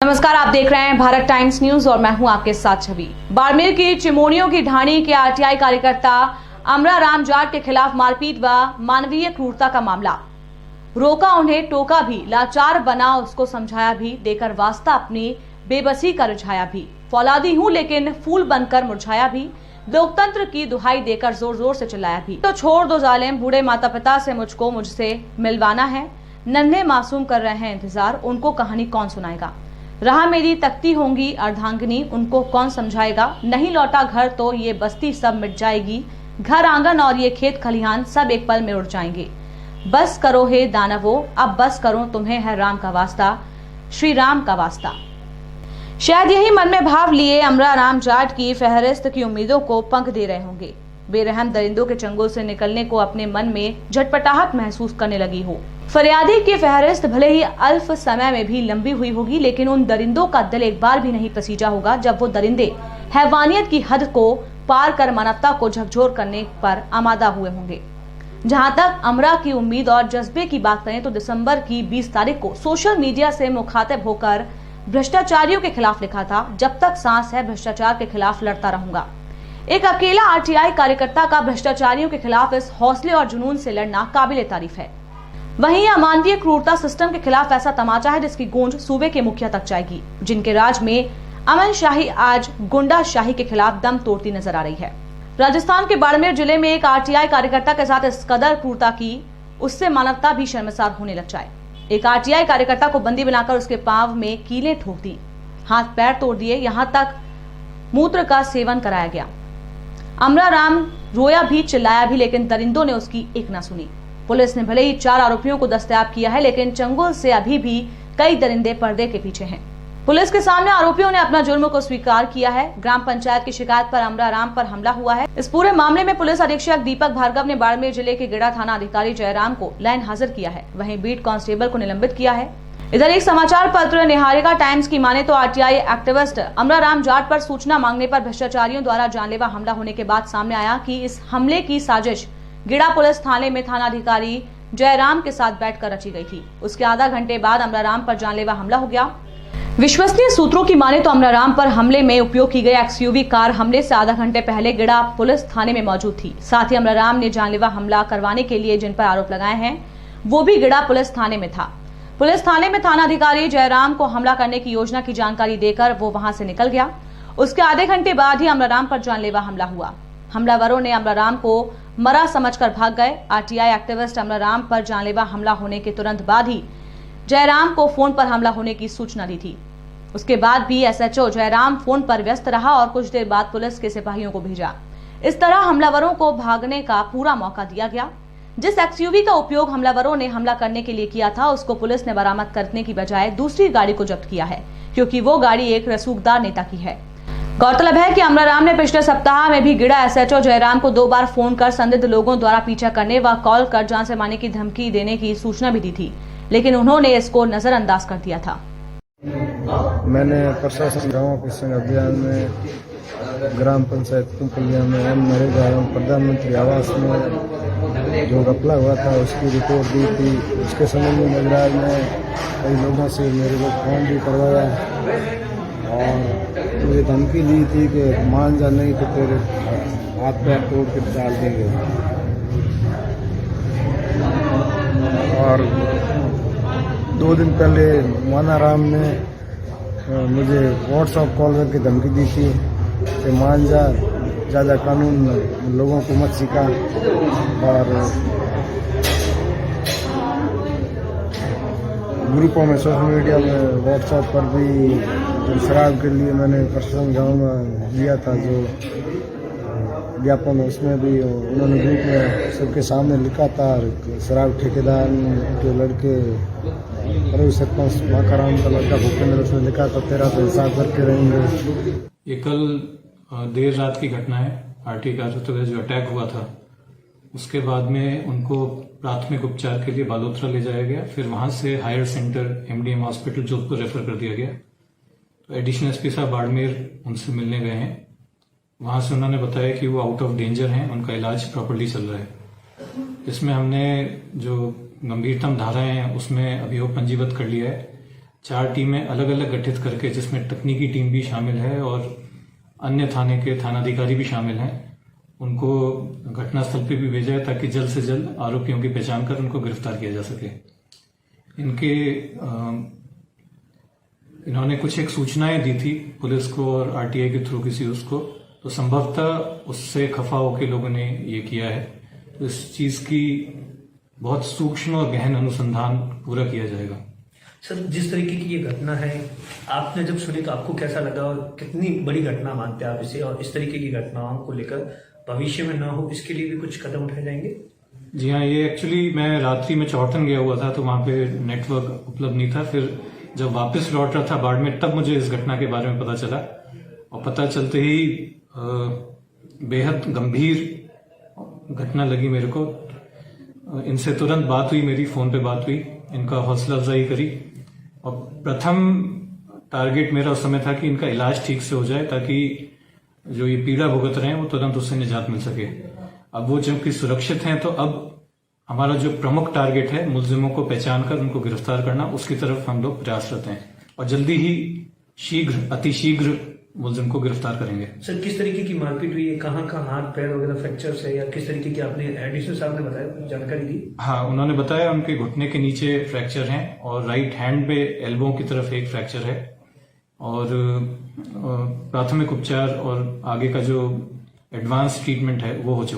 नमस्कार, आप देख रहे हैं भारत टाइम्स न्यूज और मैं हूं आपके साथ छवि। बाड़मेर की चिमोनियों की ढाणी के आरटीआई कार्यकर्ता अमरा राम जाट के खिलाफ मारपीट व मानवीय क्रूरता का मामला। रोका, उन्हें टोका भी, लाचार बना, उसको समझाया भी, देकर वास्ता अपनी बेबसी का रिझाया भी। फौलादी हूं लेकिन फूल बनकर मुरझाया भी, लोकतंत्र की दुहाई देकर जोर जोर से चिल्लाया भी। तो छोड़ दो जालिम, बूढ़े माता पिता से मुझको मुझसे मिलवाना है। नन्हे मासूम कर रहे हैं इंतजार, उनको कहानी कौन सुनाएगा। रहा मेरी तकती होंगी अर्धांगिनी, उनको कौन समझाएगा। नहीं लौटा घर तो ये बस्ती सब मिट जाएगी। घर आंगन और ये खेत खलिहान सब एक पल में उड़ जाएंगे। बस करो हे दानवो, अब बस करो, तुम्हें है राम का वास्ता, श्री राम का वास्ता। शायद यही मन में भाव लिए अमरा राम जाट की फहरिस्त की उम्मीदों को पंख दे रहे होंगे। बेरहम दरिंदों के चंगुल से निकलने को अपने मन में झटपटाहट महसूस करने लगी हो। फरियादी की फहरिस्त भले ही अल्प समय में भी लंबी हुई होगी, लेकिन उन दरिंदों का दिल एक बार भी नहीं पसीजा होगा जब वो दरिंदे हैवानियत की हद को पार कर मानवता को झकझोर करने पर आमादा हुए होंगे। जहां तक अमरा की उम्मीद और जज्बे की बात करें तो दिसंबर की 20 तारीख को सोशल मीडिया से मुखातिब होकर भ्रष्टाचारियों के खिलाफ लिखा था, जब तक सांस है भ्रष्टाचार के खिलाफ लड़ता रहूंगा। एक अकेला आरटीआई कार्यकर्ता का भ्रष्टाचारियों के खिलाफ इस हौसले और जुनून से लड़ना काबिले तारीफ है। वहीं अमानवीय क्रूरता सिस्टम के खिलाफ ऐसा तमाचा है जिसकी गूंज सूबे के मुखिया तक जाएगी, जिनके राज में अमन शाही आज गुंडा शाही के खिलाफ दम तोड़ती नजर आ रही है। राजस्थान के बाड़मेर जिले में एक आरटीआई कार्यकर्ता के साथ इस कदर क्रूरता की, उससे मानवता भी शर्मसार होने लग जाए। एक आरटीआई कार्यकर्ता को बंदी बनाकर उसके पांव में कीलें ठोक दी, हाथ पैर तोड़ दिए, यहां तक मूत्र का सेवन कराया गया। अमरा राम रोया भी, चिल्लाया भी, लेकिन दरिंदों ने उसकी एक ना सुनी। पुलिस ने भले ही 4 आरोपियों को दस्तयाब किया है, लेकिन चंगुल से अभी भी कई दरिंदे पर्दे के पीछे हैं। पुलिस के सामने आरोपियों ने अपना जुर्म को स्वीकार किया है। ग्राम पंचायत की शिकायत पर अमरा राम पर हमला हुआ है। इस पूरे मामले में पुलिस अधीक्षक दीपक भार्गव ने बाड़मेर जिले के गिड़ा थाना अधिकारी जयराम को लाइन हाजिर किया है, वहीं बीट कांस्टेबल को निलंबित किया है। इधर एक समाचार पत्र निहारिका टाइम्स की माने तो आरटीआई एक्टिविस्ट अमरा राम जाट पर सूचना मांगने पर भ्रष्टाचारियों द्वारा जानलेवा हमला होने के बाद सामने आया कि इस हमले की साजिश गिड़ा पुलिस थाने में थानाधिकारी जयराम के साथ बैठकर रची गई थी। उसके आधा घंटे बाद अमरा राम पर जानलेवा हमला हो गया। विश्वसनीय सूत्रों की माने तो अमरा राम पर हमले में उपयोग की गई एक्सयूवी कार हमले से आधा घंटे पहले गिड़ा पुलिस थाने में मौजूद थी। साथ ही अमरा राम ने जानलेवा हमला करवाने के लिए जिन पर आरोप लगाए हैं वो भी गिड़ा पुलिस थाने में था। पुलिस थाने में थानाधिकारी जयराम को हमला करने की योजना की जानकारी देकर वो वहां से निकल गया। उसके आधे घंटे बाद ही अमरा राम पर जानलेवा हमला हुआ। हमलावरों ने अमरा राम को मरा समझकर भाग गए। आरटीआई एक्टिविस्ट अमरा राम पर जानलेवा हमला होने के तुरंत बाद ही जयराम को फोन पर हमला होने की सूचना दी थी। उसके बाद भी एसएचओ जयराम फोन पर व्यस्त रहा और कुछ देर बाद पुलिस के सिपाहियों को भेजा। इस तरह हमलावरों को भागने का पूरा मौका दिया गया। जिस एक्सयूवी का उपयोग हमलावरों ने हमला करने के लिए किया था उसको पुलिस ने बरामद करने की बजाय दूसरी गाड़ी को जब्त किया है, क्योंकि वो गाड़ी एक रसूखदार नेता की है। गौरतलब है कि अमरा राम ने पिछले सप्ताह में भी गिड़ा एसएचओ जयराम को 2 बार फोन कर संदिग्ध लोगों द्वारा पीछा करने व कॉल कर जान से मारने की धमकी देने की सूचना भी दी थी, लेकिन उन्होंने इसको नजरअंदाज कर दिया था। मैंने प्रशासन गाँव के संग अभियान में ग्राम पंचायत कुंपलिया में नरेगा एवं प्रधानमंत्री आवास में जो घपला हुआ था उसकी रिपोर्ट दी थी। उसके संबंध में नगराज ने कई लोगों से मेरे को फोन भी करवाया और मुझे धमकी दी थी कि मान जा, नहीं तो तेरे हाथ पैर तोड़ के डाल देंगे। और 2 दिन पहले माना राम ने मुझे व्हाट्सएप कॉल करके धमकी दी थी कि मान जा, ज़्यादा कानून लोगों को मत सिखा। और ग्रुपों में सोशल मीडिया में व्हाट्सएप पर भी शराब के लिए मैंने प्रशासन गाँव में दिया था जो ज्ञापन, उसमें भी उन्होंने ग्रुप में सबके सामने लिखा था। शराब ठेकेदार के लड़के और सरपंच माकाराम का लड़का भूपेंद्र, उसने लिखा था तेरा तो हिसाब करके रहेंगे। ये कल देर रात की घटना है। आरटी कार्यकर्ता जो अटैक हुआ था उसके बाद में उनको प्राथमिक उपचार के लिए बालोतरा ले जाया गया, फिर वहां से higher centre MDM hospital Jodhpur refer कर दिया गया। तो एडिशनल एसपी साहब बाड़मेर उनसे मिलने गए हैं। वहां से उन्होंने बताया कि वो आउट ऑफ डेंजर हैं, उनका इलाज प्रॉपर्ली चल रहा है। इसमें हमने जो गंभीरतम धाराएं हैं उसमें अभियोग पंजीबद्ध कर लिया है। 4 टीमें अलग अलग गठित करके, जिसमें तकनीकी टीम भी शामिल है और अन्य थाने के थानाधिकारी भी शामिल हैं, उनको घटनास्थल पे भी भेजा है ताकि जल्द से जल्द आरोपियों की पहचान कर उनको गिरफ्तार किया जा सके। इन्होंने कुछ एक सूचनाएं दी थी पुलिस को और आरटीआई के थ्रू किसी उसको, तो संभवतः उससे खफा होकर लोगों ने ये किया है। तो इस चीज की बहुत सूक्ष्म और गहन अनुसंधान पूरा किया जाएगा। सर, जिस तरीके की ये घटना है, आपने जब सुनी तो आपको कैसा लगा और कितनी बड़ी घटना मानते हैं आप इसे, और इस तरीके की घटनाओं को लेकर भविष्य में ना हो इसके लिए भी कुछ कदम उठाए जाएंगे? जी हाँ, ये एक्चुअली मैं रात्रि में चौहटन गया हुआ था, तो वहां पे नेटवर्क उपलब्ध नहीं था। फिर जब वापस लौट रहा था बाड़मेर, तब मुझे इस घटना के बारे में पता चला, और पता चलते ही बेहद गंभीर घटना लगी मेरे को। इनसे तुरंत बात हुई, मेरी फोन पे बात हुई, इनका हौसला अफजाई करी, और प्रथम टारगेट मेरा उस समय था कि इनका इलाज ठीक से हो जाए ताकि जो ये पीड़ा भुगत रहे हैं वो तुरंत उससे निजात मिल सके। अब वो जबकि सुरक्षित हैं, तो अब हमारा जो प्रमुख टारगेट है मुलजिमों को पहचान कर उनको गिरफ्तार करना, उसकी तरफ हम लोग प्रयासरत हैं और जल्दी ही अतिशीघ्र मुलजिम को गिरफ्तार करेंगे। सर, किस तरीके की मारपीट हुई है? कहाँ हाथ पैर वगैरह फ्रैक्चर्स है, या किस तरीके की आपने एडिशनल साहब ने बताया, कुछ जानकारी दी? हाँ, उन्होंने बताया उनके घुटने के नीचे फ्रैक्चर है और राइट हैंड पे एल्बो की तरफ एक फ्रैक्चर है, और प्राथमिक उपचार और आगे का जो एडवांस ट्रीटमेंट है वो हो चुका है।